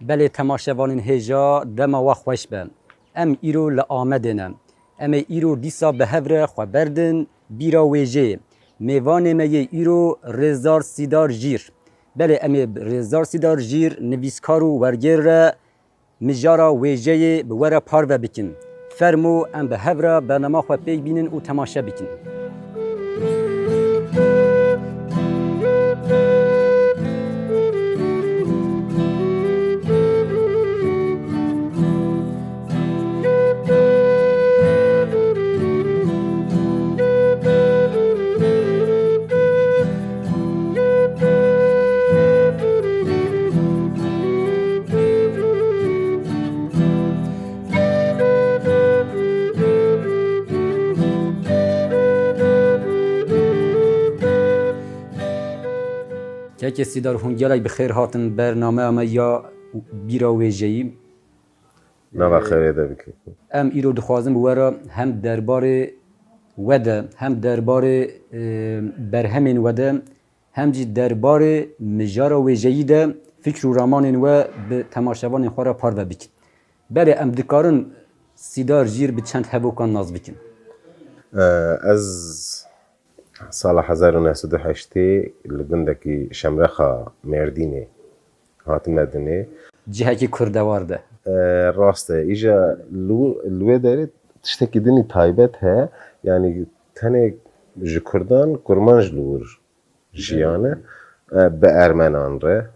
بله تماشاوانین هجا دما و خوش بن ام ایرو لآمدنم ام ایرو دیسا به هفره خو بردن بیرا ویجه میوان می ایرو رزار سیدار جیر بله ام رزار سیدار جیر نویسکارو ورگر مجارا ویجه بوره پار و بکن فرمو ام به هفره برنامه خو پیک بینن و تماشا بکن که کسی در هنگیرای بخیر هاتن برنامه اما یا بیرا ویجهی نه خیره ده بکی ام ایرو دخوازم بواره هم دربار وده هم دربار برهمین وده هم جی دربار مجارا ویجهی ده فکر و رامانین و به تماشاوان خواه را پار و بکن بله ام دکارن سیدار جیر به چند هبوکان ناز بکن از سال 1908 لگندکی شمرخا مردینه هات مدنه جهه که کردوار ده راسته ایجا لوی داره تشتکی دنی تایبت ها یعنی تنه جکردان کرمانج لور جیانه به ارمنان ره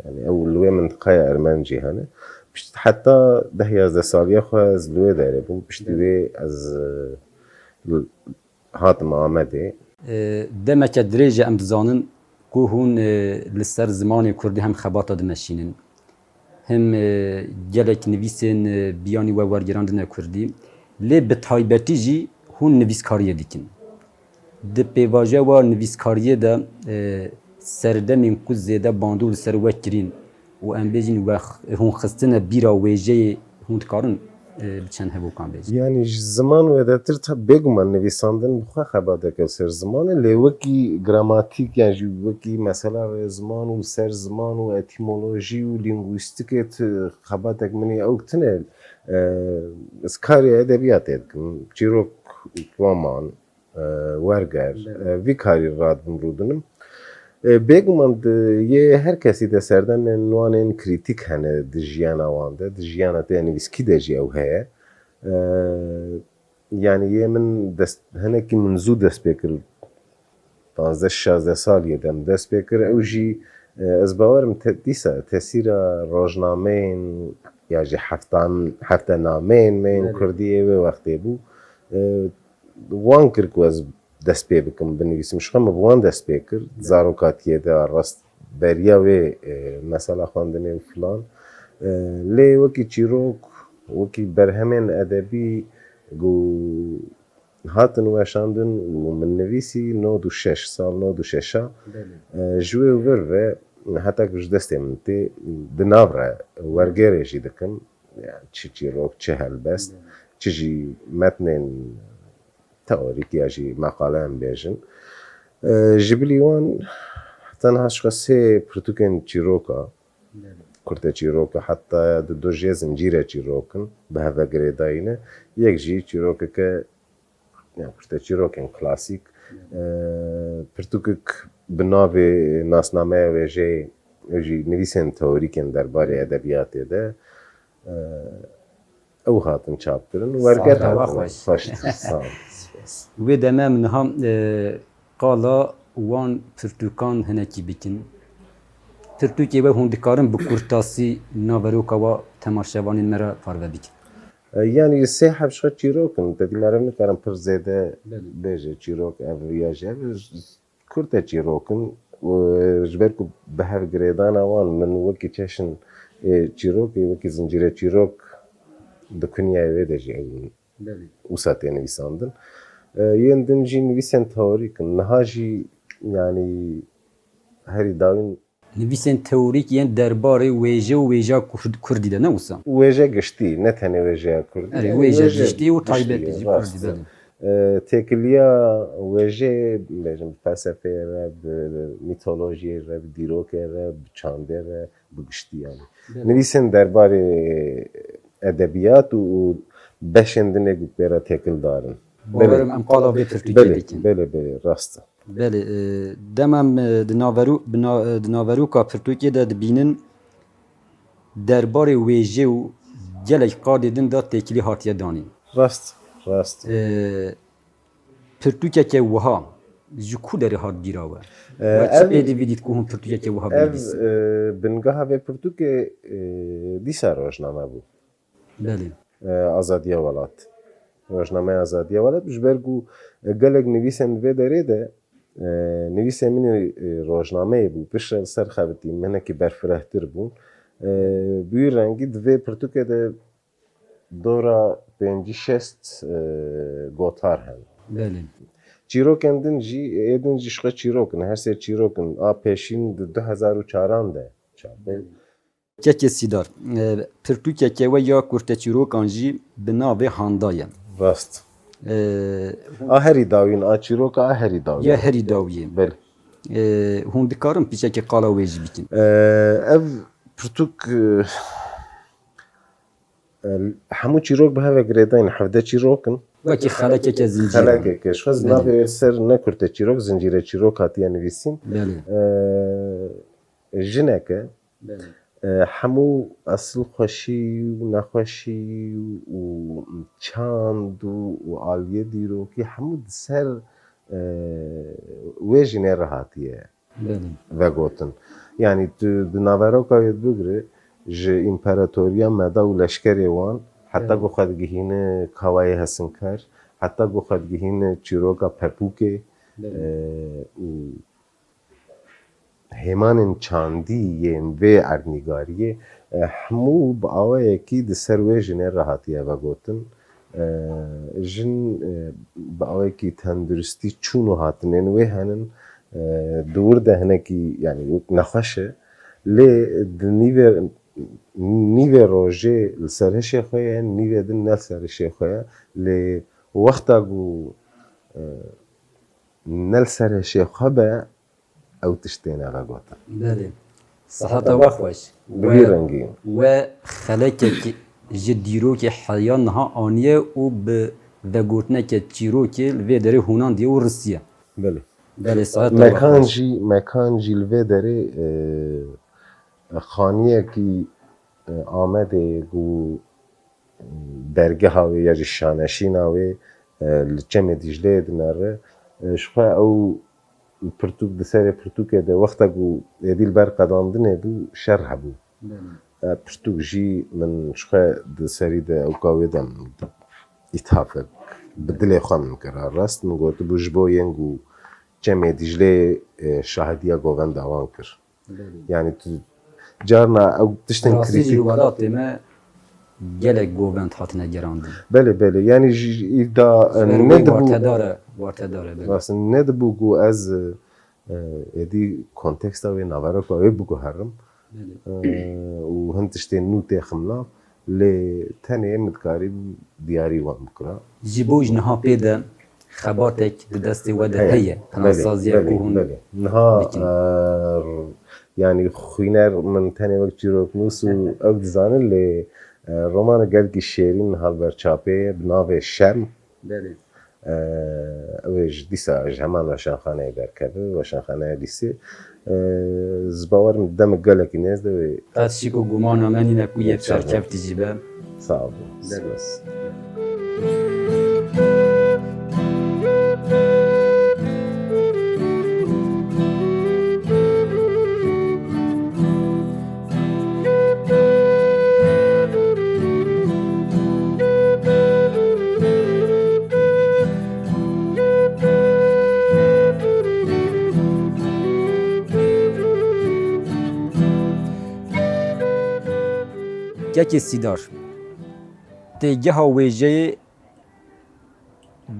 يعني او لوی منطقه ارمن جیهانه حتی 10-11 سالیه خو از لوی داره بو پشتوی از هاتم آمده دمك دريجة ام دزانن كو هون لسر زمان كردي هم خباطة دمشينن هم جلك نويسن بياني و ورگراندن كردي لي بتايبتي جي هون نويسكاريه ديكن د پیواژه و نویسکاریه ده سردمین کو زیده باندو سر وکرین و ام بیجین و هون خستنه بیرا ویجه هون کارن بچن هبو کان بیج يعني زمان ودتر تا بگمان نویساندن بخواه خباده که سر زمان لیوکی گراماتیک يعني وکی مثلا زمان و سر زمان و اتیمولوژی و لینگویستیکت خباده منی اوکتنه اسکاری ادبیات edkim چیروک roman ورگر وی کاری راد بمرودنم بگمان یه هر کسی ده سردن نوانین کریتیک هنه دجیان آوانده دجیان ده یعنی ویسکی دجی او هه یعنی یه من دست هنه کی منزو دست بکر 15-16 سال یدم دست بکر او جی از باورم دیسا تاثیر روزنامه‌ین یا جی هفته نامه‌ین من کردیه و وقتی بو وان کرد که از دست پی بکم بنویسم شخم وان دست پی کرد زاروکاتیه ده راست بریا و مثلا خواندن فلان لی وکی چیروک وکی برهمن ادبی گو هاتن وشاندن و من نویسی 96 سال 96 جوی ور و حتی کش دسته من تی دناوره ورگره جی دکم چی چیروک چه هلبست چی متنین تئوریک یا جی مقاله هم بیشن جبلیوان تنها شخصی پرتوکن چیروکا کرده چیروکا حتی دو جه زنجیره چیروکن به هوا گریداینه یک جی چیروکا که کرده چیروکن کلاسیک پرتوکک بنابه ناسنامه و جی نویسن تئوریکن درباره ادبیات ده او هاتن چاپ کردن و ورگر هاتن خوش سال و دمه منها قالا وان پرتوکان هنکی بکن پرتوکی و هون دکارن بکورتاسی ناوروکا و تماشاوانین مرا پارو بکن يعني سه حبشة چیروکن تدی مرم نکارم پر زیده بیجه چیروک اوریاجه کرده چیروکن و جبر کو به هر گریدان آوان من وکی چشن چیروکی وکی زنجیره چیروک دکنیای ویده جی وسط نویساندن یندن جی نویسن تئوریکن نهاجی يعني هری داوین نویسن تئوریک یعنی درباره ویژه و ویژه کردی ده نه وسا ویژه گشتی نه تنه ویژه کردی ویژه گشتی و تایبتی جی کردی بدن تکلیا ویژه بیشتر فلسفه را میتولوژی را دیروک را چانده را bugüştü yani. Nivîsên derbarê edebiyat û beşên dinê pêra têkil darin. Bawerim em qala vê pirtûkê Belê, dikin. belê, rast e. Belê, demem di naverûka pirtûkê de dibînin derbarê wêjê û gelek qadê din da têkilî hatiye danîn. Rast. Pirtûkeke wiha ji ku derê hat gîra we? Çi ev- pêdivî dît ku hûn pirtûkeke wiha Ev binivîsin? bingeha vê pirtûkê dîsa rojname bû. Belê. Azadiya Welat. Rojnameya Azadiya Welat ji ber ku gelek nivîsên di vê derê de nivîsên min rojnameyê bû piştre ser xebitî minekî berfirehtir bûn. Bi wî rengî di vê pirtûkê de dora pêncî şest gotar hene. Belê. Çîrokên din jî êdin jî xwe çîrok in, her sê çîrok in. A pêşîn di 2004 de çapê. Kekê sîdar. Pirtûkeke we ya kurteçîrokan jî bi navê Handa ye. Rast. A herî dawîn, a çîroka a herî dawîn. Ya herî dawiyê. Belê. Hûn dikarin pîçekê qala wê jî bikin. Ev pirtûk hemû çîrok bi hevek girêdayîn, hevde çîrok in. Wekî xelekeke zincîr. Xelekeke. Ji xwe navê ser ne kurte çîrok, zincîre çîrok hatiye nivîsîn. Belê. Jineke Belê. hemû esil xweşî û nexweşî û çand û aliyê dîrokî hemû di ser wê jinê re hatiye Belê. vegotin. Yani tu di naveroka wê bigire ji împeratoriya meda û leşkerê wan heta ku xwe digihîne kawayê hesinkar, heta ku xwe digihîne çîroka pepûkê û hêmanên çandî yên vê ernîgariyê hemû bi awayekî di ser wê jinê re hatiye vegotin. Jin bi awayekî tenduristî çûn û hatinên wê henin. Di wir de hinekî yani nexweş e lê di nîvê rojê li ser hişê xwe ye, nîvê din ne li ser hişê xwe ye lê wexta ku ne li ser hişê xwe be ew tiştê ne vegotin. Belê. Siheta we xweş. Bi vî rengî. We xelekekî ji dîrokê heya niha aniye û bi vegotineke çîrokê li vê derê hûnan diye û risiye. Belê. Belê siheta we xweş. Mekan jî li vê derê xaniyekî Amedê û dergeha wê ya jî şaneşîna wê li Çemê Dîcleyê dinare ji xwe ew pirtûk di serê pirtûkê de wexta ku êdî li ber qedandinê bû şer hebû. Pirtûk jî min ji xwe di serî de ew kawê de îthafek bi dilê xwe min kira. Rast min gotibû ji bo yên ku Çemê Dîcleyê şahediya govenda wan kir. Yani tu carna ew tiştên Rasî jî krîtîk. welatê me gelek govend hatine gerandin. Belê yani ji îda ne dibû Wartedar e. Rastin ne dibû ku ez êdî konteksta wê naveroka wê biguherim û hin tiştên nû tê ximla lê tenê min dikarî diyarî wan bikira. Ji bo ji niha pê de xebatek di destê we de heye. Pinasaziya ku hûn Niha yani xwîner min tenê wek çîroknûs û ew dizanin lê romana gelkî şêrîn halber çapê bi navê Şerm Belê. ew ê ji dîsa ji heman weşanxaneyê derkeve, weşanxaneya lîsê. Ji bawerim demek gelekî nêz de wê Ez şîk û gumana me nîne ku yê çerkeftî jî be. sağ ol. Gekê sîdar. Têgeha wêjeyê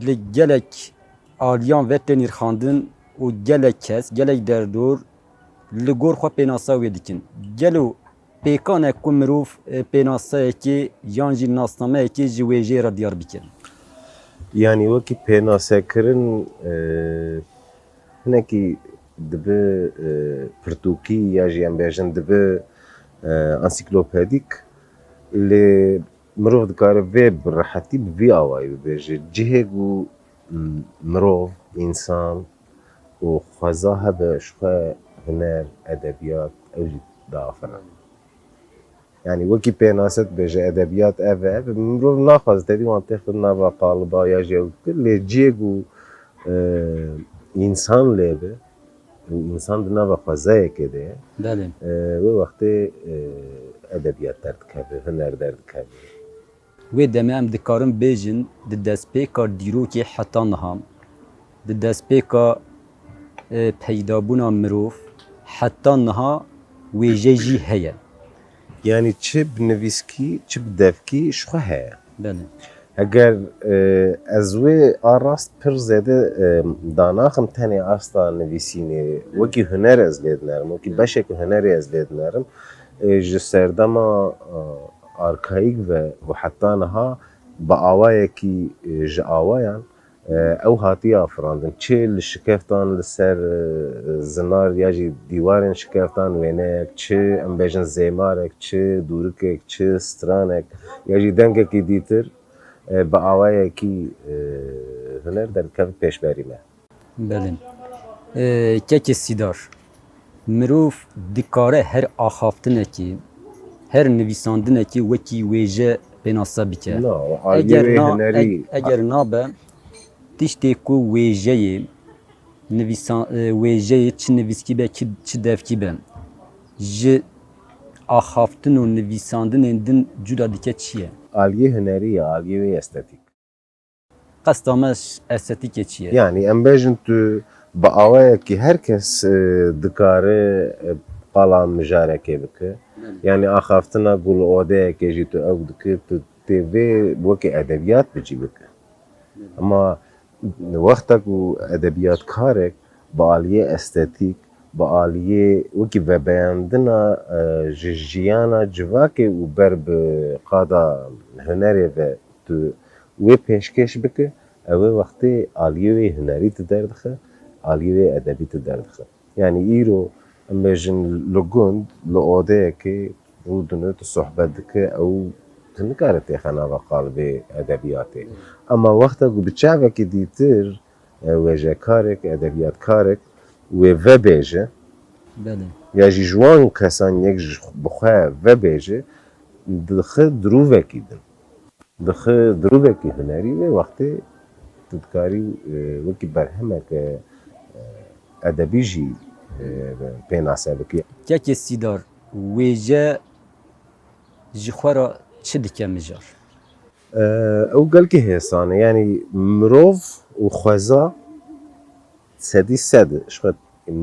li gelek aliyan ve tên îrxandin û gelek kes, gelek derdor li gor xwe pênasa wê dikin. Gelo pêkan ku mirov pênasayekê yan jî nasnameyekê ji wêjeyê re diyar bikin. Yani wekî pênasekirin hinekî dibe pirtûkî ya jî em bêjin dibe انسیکلوپدیک لی مرۆڤ دikare vê bi rehetî bi vî awayî bibêje cihê ku mirov însan û xweza hebe ji xwe huner edebiyat ew jî diafire yanî wekî pênase dibêje edebiyat ev e mirov naxwaze tevî wan tê xwe nava qaliba ya jî ew dikir lê cihê ku însan lê be û însan di nava xwezayekê de ye بله wê wextê edebiyat derdikeve huner derdikeve وی دمه ام دکارم بیجن د دستپیکا دیروکی حتا نها د دستپیکا پیدابونا مروف حتا نها ویجه جی هیه yani çi bi nivîskî çi bi devkî ji xwe heye بله eger ez wê arast pir zêde danaxim tenê asta nivîsînê wekî huner ez lê dinerim wekî beşekî hunerê ez lê dinerim ji serdema arkayîk ve heta niha bi awayekî ji awayan ew hatiye afirandin çê li şikeftan li ser zinar ya jî dîwarên şikeftan wêneyek çi em bêjin zêmarek çi dûrikek çi stranek ya jî dengekî dîtir bi awayekî huner derkeve pêşberî me بله ککی سیدار مروف دکاره هر آخافتنکی هر نویساندنکی وکی ویجه بناسا بکه no aliyê hunerî اگر نابه تشتی کو ویجه نویسان ویجه چی نویسکی به چی دفکی به ج آخافتن و نویساندن دن جدا دیگه چیه aliyê hunerî ya aliyê wê estetik قصدامش استتیک چیه yani em bêjin tu bi awayekî herkes dikare qala mijarekê bike yani axaftina gul odeyekê jî tu ew dikir tu tê vê wekî edebiyat bicî bike ama wexta ku edebiyatkarek bi aliyê estetik bi aliyê wekî vebeyandina ji jiyana civakê û ber bi qada hunerê ve tu wê pêşkêş bike ew ê wextê aliyê wê hunerî tu derdixe aliyê wê edebî tu derdixe yani îro em bêjin li gund li odeyekê rûdine tu sohbet dike ew tu nikare têxe nava qalibê edebiyatê ama wexta ku bi çavekî dîtir wêjekarek edebiyatkarek wê vebêje بله ya jî ji wan kesan yek ji bi xwe vebêje dixe dirûvekî din dixe dirûvekî hunerî wê wextê tu dikarî wekî berhemek edebî jî pênase bikî ککی سیدار ویجه جخورا چی دیگه میجار ew gelkî hêsan e yanî mirov û xweza sedî sed ji xwe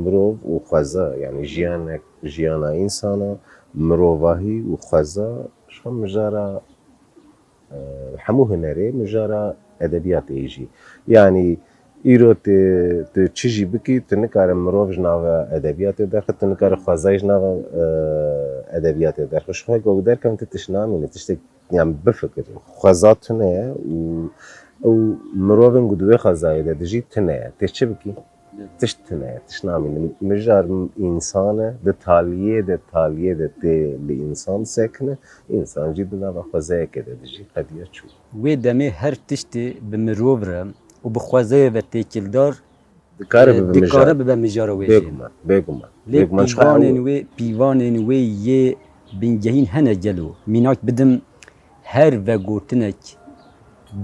mirov û xweza yanî jiyanek jiyana însana mirovahî û xweza ji xwe mijara hemû hunerê mijara edebiyatê jî yanî îro tu çi jî bikî tu nikare mirov ji nava edebiyatê derxe tu nikare xwezayê ji nava edebiyatê derxe ji xwe ku ew derkevin tu tişnamînî tiştek yani bifikirî xweza tune ye û ew mirovên ku di wê xwezayê de dijî tune ye tê çi bikî tişt tune ye tişnamînî mijar însan e di taliyê de tê li însan sekine însan jî di nava xwezayekê de dijî qediya çû وی دمه هر تشتی به مروف را و به خوازه و تکیلدار dikare bibe دکاره mijara به مجاره ویجه bêguman لی پیوانین وی یه بینگهین هنه گلو میناک بدم هر و گوتنک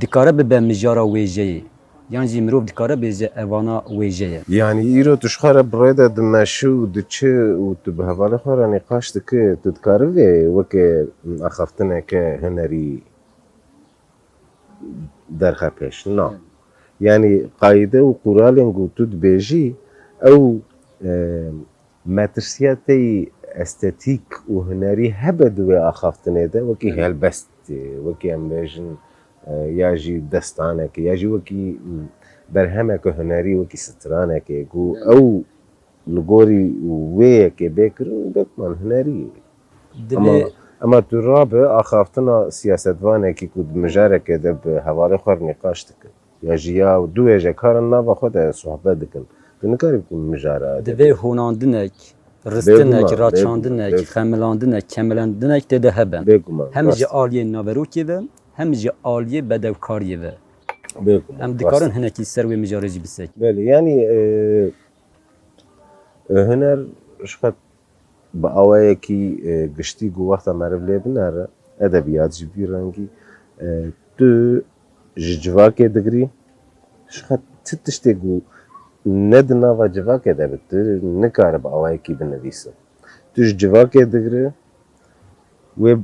دکاره به مجاره ویجه yani jî mirov dikare bêje evana wêje yani îro tu ji xwe re bi rê de dimeşî û diçi û tu bi hevalê xwe re nîqaş dikî tu dikarî vê wekî axaftineke hunerî derxepêş na yani qayîde û quralên ku tu dibêjî ew metirsiyetê estetîk û hunerî hebe di wê axaftinê de wekî helbestê wekî em bêjin ya jî destanekê ya jî wekî berhemeke hunerî wekî stranekê ku ew li gorî wê yekê bêkirin bêkman hunerî ye ama tu rabe axaftina siyasetvanekî ku di mijarekê de bi hevalê xwe re nîqaş dikin ya jî ya du wêjekarin nava xwe de sohbet dikin tu nikarî mijara divê honandinek Ristinek, Bêguman, raçandinek, bêguman. xemilandinek, kemelandinek tê de hebe. Bêguman, Hem ji rast. aliyê naverokê ve, hem ji aliyê bedevkariyê ve. Bêguman, Em rast. dikarin hinekî ser wê mijarê jî bisek. Belê yani huner şiqet bi awayekî giştî û wexta meriv lê binare edebiyat ji vî rengî tu ji civakê digirî şiqet ti tiştê ku ne di nava civakê de bi tu nikare bi awayekî binivîse. Tu ji civakê digirî wê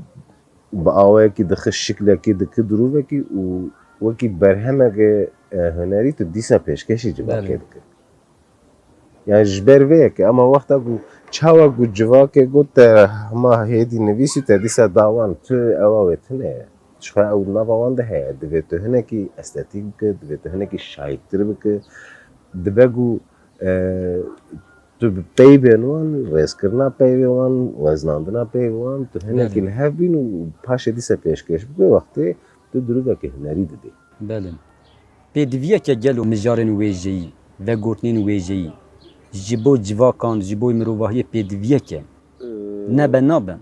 bi awayekî dixi şiklekî diki dirûvekî û wekî berhemeke hunerî tu dîsa pêşkêşî civakê dikir. Yani ji ber vê yekê ama wexta ku çawa ku civakê got te hema hêdî nivîsî te dîsa dawan tu ewa wê tune ye. Jixwe ew nava wan de heye divê tu hinekî estetîk bike, divê tu hinekî şayîktir bike, dibe ku tu bi peyvên wan, rêzkirina peyvê wan, weznandina peyvê wan tu hinekî li hev bîn û paşê dîsa pêşkêş bike wextê tu dirûvekî hunerî didî. Belê. Pêdiviyeke gelo mijarên wêjeyî ve gotinên wêjeyî ji bo civakan, ji bo mirovahiyê pêdiviyeke nebe nabe.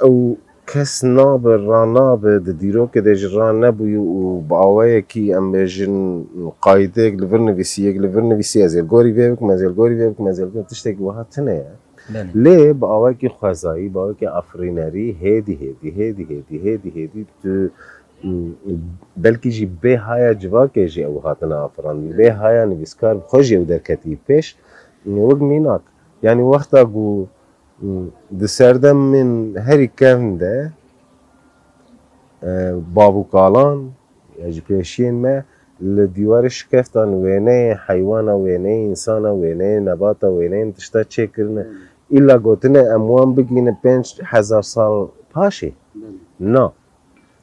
Ew kes nabe ranabe di dîrokê de jî ranebûyî û bi awayekî em bêjin qaydeyek li vir nivîsiyek li vir nivîsî ez ê gorî vê bikim ez ê gorî vê bikim ez ê tiştekî wiha tune ye. Belê. Lê bi awayekî xwezayî bi awayekî efrînerî hêdî hêdî tu belkî jî bê haya civakê jî ew hatine afirandin bê haya nivîskar xwe jî ew derketî pêş wek mînak yani wexta ku di serdemên herî kevn de bavûkalan ya ji pêşiyên me li dîwarê şikeftan wêneyê heywana wêneyê însana wêneyê nebata wêneyên tişta çêkirine îla gotine em wan bigîne 5000 sal paşê na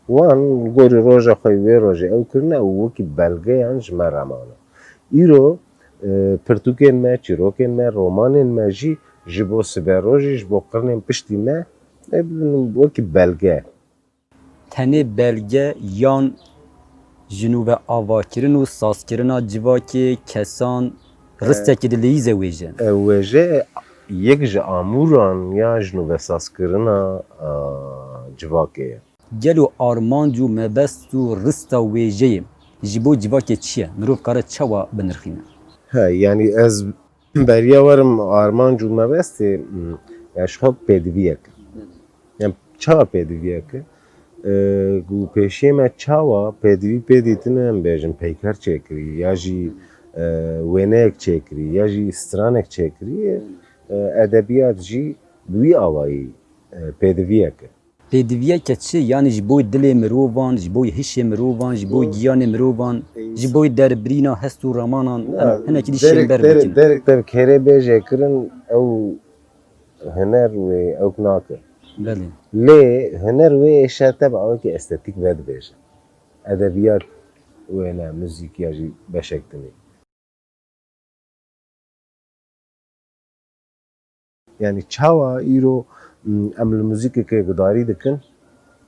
wan gorî roja xwe wê rojê ew kirine û wekî belgeyan ji me remane. Îro pirtûkên me, çîrokên me, romanên me jî ji bo siberojî ji bo qirnên piştî me wekî belge. Tenê belge yan jinû ve avakirin û sazkirina civakê kesan ristekî di lêîze wêje. Wêje yek ji amûran ya jinûvesazkirina civakê ye. Gelo armanc û mebest û rista wêjeyê ji bo civakê çi ye? Mirov kare çawa binirxîne? He yani ez beriya werim armanc û mebestê ya ji xwe pêdiviyek yani çawa pêdiviyek ku pêşiyê me çawa pêdivî pê dîtine em bêjin peyker çêkirî ya jî wêneyek çêkirî ya jî stranek çêkirî edebiyat jî bi wî awayî pêdiviyek e. Pêdiviyeke çi yani ji bo dilê mirovan, ji bo hişê mirovan, ji bo giyanê mirovan, ji bo derbirîna hest û ramanan hinekî dî şêmber bikin. Derek te kerê bêjê kirin ew huner wê ew nake. Belê. Lê huner wê êşe te bi awekî estetîk vedibêje. Edebiyat wêne, müzik ya jî beşek dinê. Yani çawa îro em li müzîkekê gudarî dikin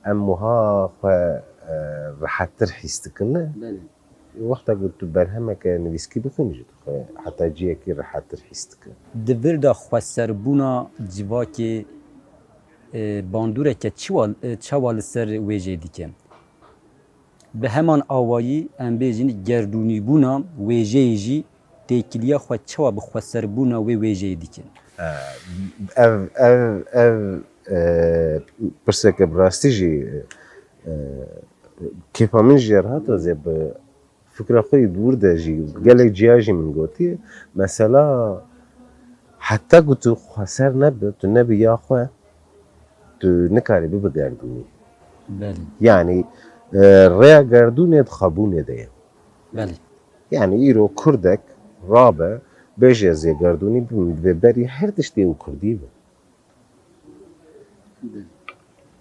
em wiha xwe rihettir hîs dikin ne? Wexta ku tu berhemeke nivîskî bixwînî jî dixwe heta ciyekî rihettir hîs dikin. Di vir de xweserbûna civakê bandûreke çawa li ser wêjeyê dike. Bi heman awayî em bêjin gerdûnîbûna wêjeyê jî têkiliya xwe çawa bi xweserbûna wê wêjeyê dike. Ev pirseke bi rastî jî kêfa min jî hata zê bi fikra xwe dûr de jî gelek ciya jî min gotiye mesela heta ku tu xweser nebe tu nebî ya xwe tu nikarî bibe gerdûnî. Belê. Yani rêya gerdûnê di xwebûnê de ye. Belê. Yani îro Kurdek rabe bêje ez ê gerdûnî bim divê berî her tiştê û Kurdî be.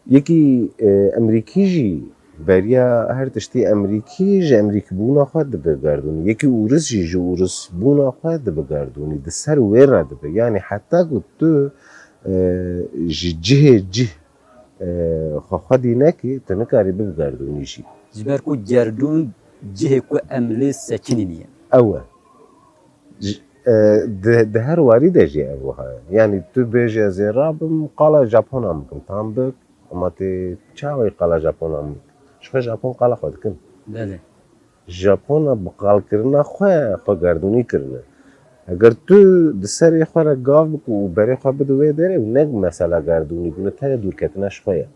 Yekî Emerîkî jî beriya her tiştê Emerîkî ji Emerîkîbûna xwe dibe gerdûnî. Yekî ûris jî ji ûrisbûna xwe dibe gerdûnî. Di ser wê re dibe. Yani heta ku tu ji cihê cih xwedî nekî tu nikarî bibe gerdûnî jî. Ji ber ku gerdûn cihê ku em lê sekinî niye. Ew e. ده هر واری دجی ابوها یعنی تو بیجی از رابم قالا ژاپن هم کم تام بک اما تی چاوی قالا ژاپن هم شخه ژاپن قالا خود کن بله ژاپن بقال کرنا خو گردونی کرنا اگر تو دسری خورا گاو بکو و بری خو بدوی داره و نگ مثلا گردونی کنه تر دور کتنش خواه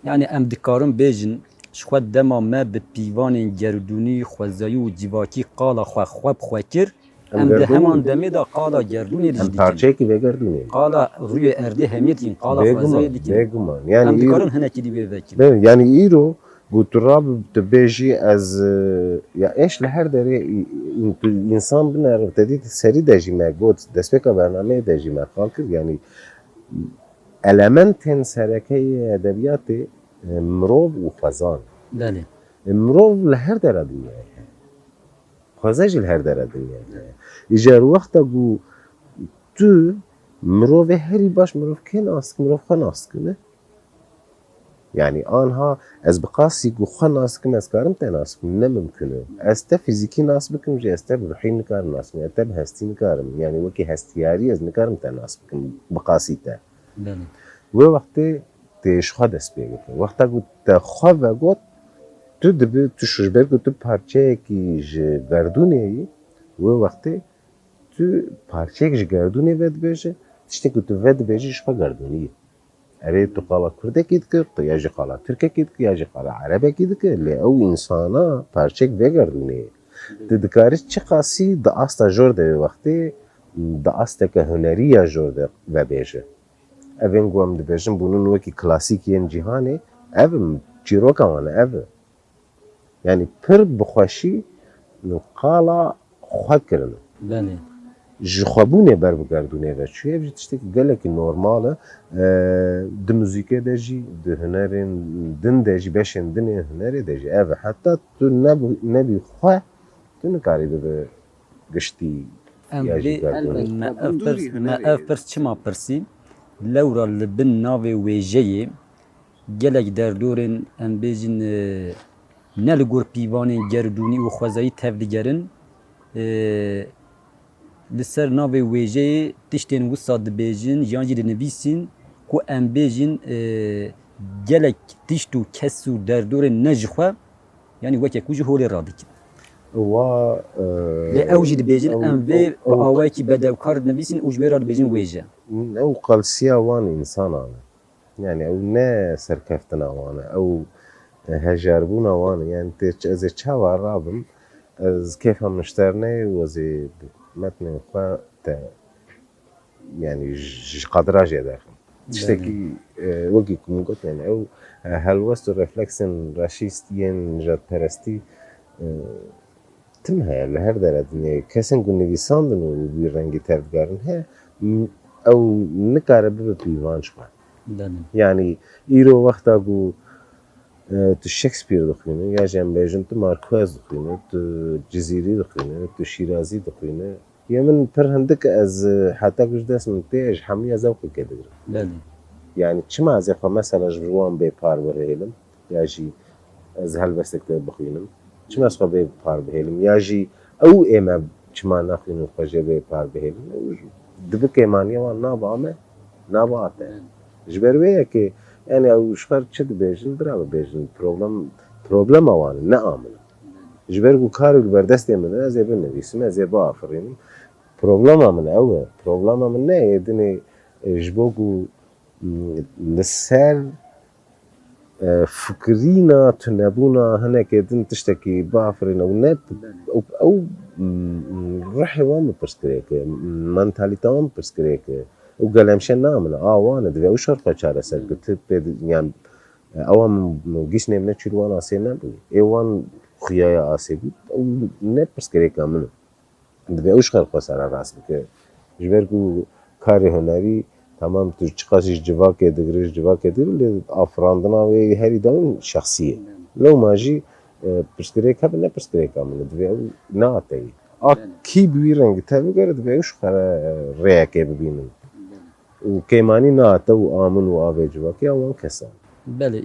yani em dikarin bêjin ji xwe dema me bi pîvanên gerdûnî xwezayî û civakî qala xwe xwe bi xwe kir em di gerdûnî heman demê de qala gerdûnê هم jî dikin parçayı ve gerduni qala rûyê erdê hemiyê dikin qala xwezayî dikin beguman yani em dikarin hinekî dî wê vekin yani îro guturab tu bêjî ez ya eş li her derê insan biner tedî serî de jî me got destpêka bernameyê de jî me xal kir yani elementên serekeyê edebiyatê mirov û xwezan belê mirov li her dera dinyayê heye xweze jî li her dera dinyayê heye îjar wexta ku tu mirovê herî baş mirov kê nas dikin mirov xwe nas dikine yani anha ez bi qasî ku xwe nas dikim ez karim te nas bikim ne mimkün e ez te fîzîkî nas bikim jî ez te bi ruhî nikarim nas bikim ez te bi hestî nikarim yani wekî hestiyarî ez nikarim te nas bikim bi qasî te belê wê wextê tê ji xwe dest pê girin wexta ku te xwe vegot tu dibî tu ji ber ku tu parçeyekî ji gerdûnê yî wê wextê tu parçeyek ji gerdûnê ve dibêje tiştek ku tu ve dibêjî ji xwe gerdûnî ye erê tu qala Kurdekî dikir tu ya jî qala Tirkekî dikir ya jî qala Erebekî dikir lê ew însana parçeyek ve gerdûnê ye tu dikarî çi qasî di asta jor de wê wextê di asteke hunerî ya jor de vebêje evên ku em dibêjin bûnin wekî klasîk yên cîhanê ev çîroka wan e ev e yani pir bi xweşî qala xwe kirin belê ji xwebûnê ber bi gerdûnê ve çûye ev jî tiştekî gelekî normal e di muzîkê de jî di hunerên din de jî beşên dinê hunerê de jî ev e heta tu nebî xwe tu nikarî bibe giştî em ya jî vê gerdûnê me ev pirs çima pirsî lewra li bin navê wêjeyê gelek derdorên em bêjin ne li gor pîvanên gerdûnî û xwezayî tev digerin li ser navê wêjeyê tiştên wisa dibêjin yan jî dinivîsîn ku em bêjin gelek tişt û kes û derdorên ne ji xwe yanî wekek ku ji holê radikin wa lê ew jî dibêjin em vê bi awayekî bedewkar dinivîsîn û ji wê re dibêjin wêje ew qalsiya wan însanan e yani ew ne serkeftina wan e ew hejerbûna wan e yani ez ê çawa rabim ez kêfa min ji ternê û ez ê metnên xwe te yani ji qadirajê derxim tiştekî wekî ku min got yani ew helwest û refleksên raşîst yên nijadperestî tim heye li her dere dinyayê kesên ku nivîsandin û wî rengî tevdigarin heye ew nikare bibe pîvan ji xwe belê yani îro wexta ku tu Shakespeare dixwînî ya jî em bêjin tu Marquez dixwînî tu Cizîrî dixwînî tu Şîrazî dixwînî ya min pir hindik ez heta ku ji dest min tê ji hemûya zewqekê digirim belê yani çima ez ê xwe mesela ji vir wan bêpar bihêlim ya jî ez helbestek te bixwînim çima ez xwe bêpar bihêlim ya jî ew ê me çima naxwînin xwe jê bêpar bihêlim dibi kêmaniya wan naba me naba te ji ber wê yekê yani ew ji xwe çi dibêjin bira bibêjin problema wan e ne a min e ji ber ku karê li ber destê min e ez ê binivîsim ez ê biafirînim problema min ew e problema min ne yê dinê ji bo ku li ser fikirîna tunebûna hinekê din tiştekî biafirîne û ne ew rihê wan bi pirsgirêk e mentalîte wan bi pirsgirêk e ew gelemşe namine a wan e divê ew şer xwe çareser bike tu pê yani ewa min gîştê min e çûl wan asê nebû ê wan xuyaya asê bû ew ne pirsgirêka min e divê ew ji xwe xwe sererast bike ji ber ku karê hunerî tamam tu çi qasî ji civakê digirî ji civakê digirî lê afirandina wê herî demîn şexsî ye lewma jî pirsgirêk hebe ne pirsgirêka min e divê ew neateyî a kî bi wî rengî tevbigere divê ew ji xwe re rêyekê bibînin û kêmanî neate û a min û avê civakê ya wan kes e belê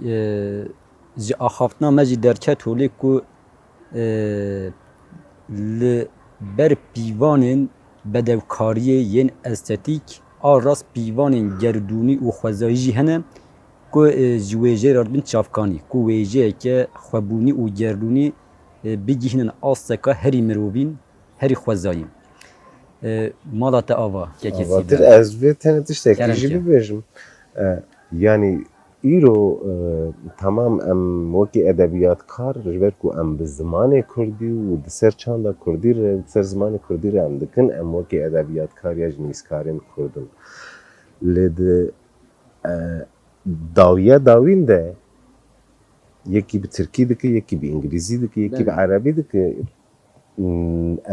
ji axaftina me jî derket holê ku li ber pîvanên bedevkariye yên estetik a rast pîvanên gerdûnî û xwezayî jî hene ku ji wê jê re dibin çavkanî ku wê jêyeke xwebûnî û gerdûnî bigihînin asteka herî mirovîn herî xwezayî. Mala te ava kekesî Avatir de. ez vê tenê tiştekî Kerem jî ki. bibêjim. Yani îro tamam em wekî edebiyatkar ji ber ku em bi zimanê Kurdî û di ser çanda Kurdî re di ser zimanê Kurdî re em dikin em wekî edebiyatkar ya ji nivîskarên Kurdin. Lê di dawiya dawîn de yekî bi Tirkî dike, yekî bi İngilîzî dike, yekî bi Erebî dike.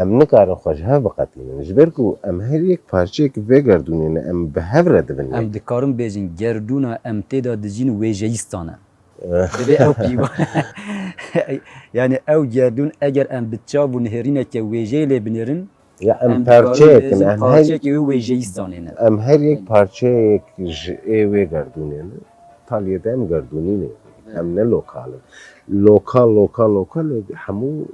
Em nikarin xwe ji hev biqetînin ji ber ku em her yek parçeyek vê gerdûnê ne em bi hev re dibin. Em dikarin bêjin gerdûna em têda dijîn wêjeyîstan e. Divê ew pîvan yani ew gerdûn eger em bi çav û nihêrîneke wêjeyê lê binêrin Ya em dikarin parçeyekin bêjin em her parçeyekê wê wêjeyîstanê ne. em her yek parçeyek ji ê vê gerdûnê ne taliyê de em gerdûnî ne em ne lokalin. Lokal hemû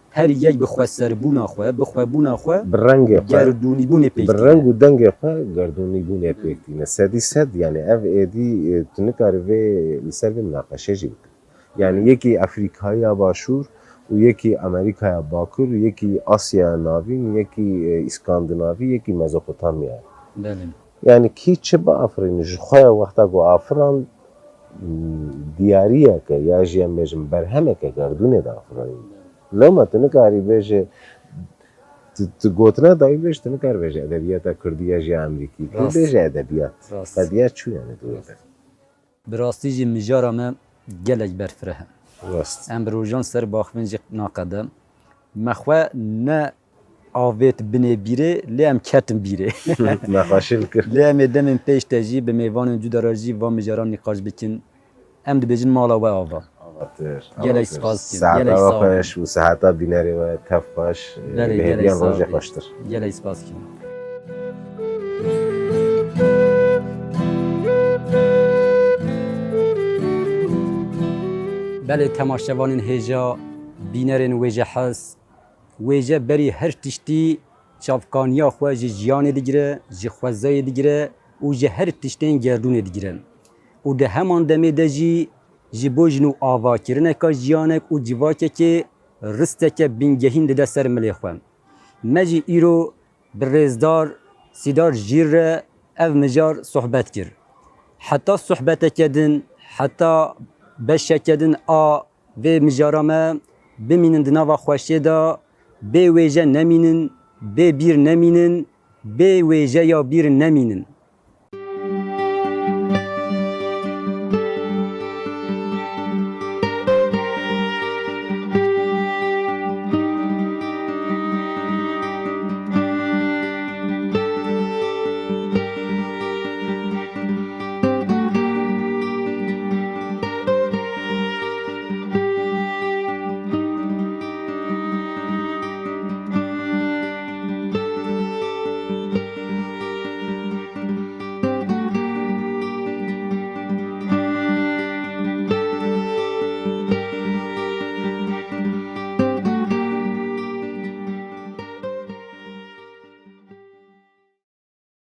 Her yek bi xweserbûna xwe, bi xwebûna xwe bi rengê xwe gerdûnîbûnê pêk bi reng û dengê xwe gerdûnîbûnê pêk tîne. Sedî sed yani ev êdî tu nikarî vê li ser vê münaqeşe jî bikin. Yani yekî Efrîkaya Başûr û yekî Amerîkaya Bakur, yekî Asyaya Navîn, yekî İskandinavî, yekî Mezopotamya. Belê. Yani kî çi bi Afrînî ji xwe ya wexta ku Afran diyariyeke ya jî em bêjin berhemeke gerdûnê de afirayîn. Lema tu nikarî bêje tu gotina dayî bêj tu nikarî bêje edebiyata Kurdî ya jî Amerîkî. Tu Rast. bêje edebiyat. Rast. Qediya çû yani dûrde. Bi rastî jî mijara me gelek berfireh e. Rast. Em bi rojan ser baxivin jî naqede. Me xwe ne avêt binê bîrê lê em ketin bîrê. Nexweşî bikir. Lê em ê demên pêş te jî bi mêvanên cuda re jî van mijaran nîqaş bikin. Em dibêjin mala we ava. Gelek spas dikim, Saeta gelek sağ ol. xweş û seheta bînerê we tev xweş. Gelek, gelek Hêviyan sağ ol. rojê xweştir. Gelek spas kirim. Belê temaşevanên hêja, bînerên wêje hes, wêje berî her tiştî çavkaniya xwe ji jiyanê digire, ji xwezayê digire û ji her tiştên gerdûnê digire. Û di heman demê de jî ji bo jin û avakirineka jiyanek û civakekê risteke bingehîn dide ser milê xwe. Me jî îro bi rêzdar Sîdar Jîr re ev mijar sohbet kir. Heta sohbeteke din, heta beşeke din a vê mijara me bimînin di nava xweşê da bê wêje nemînin, bê bîr nemînin, bê wêje ya bîr nemînin.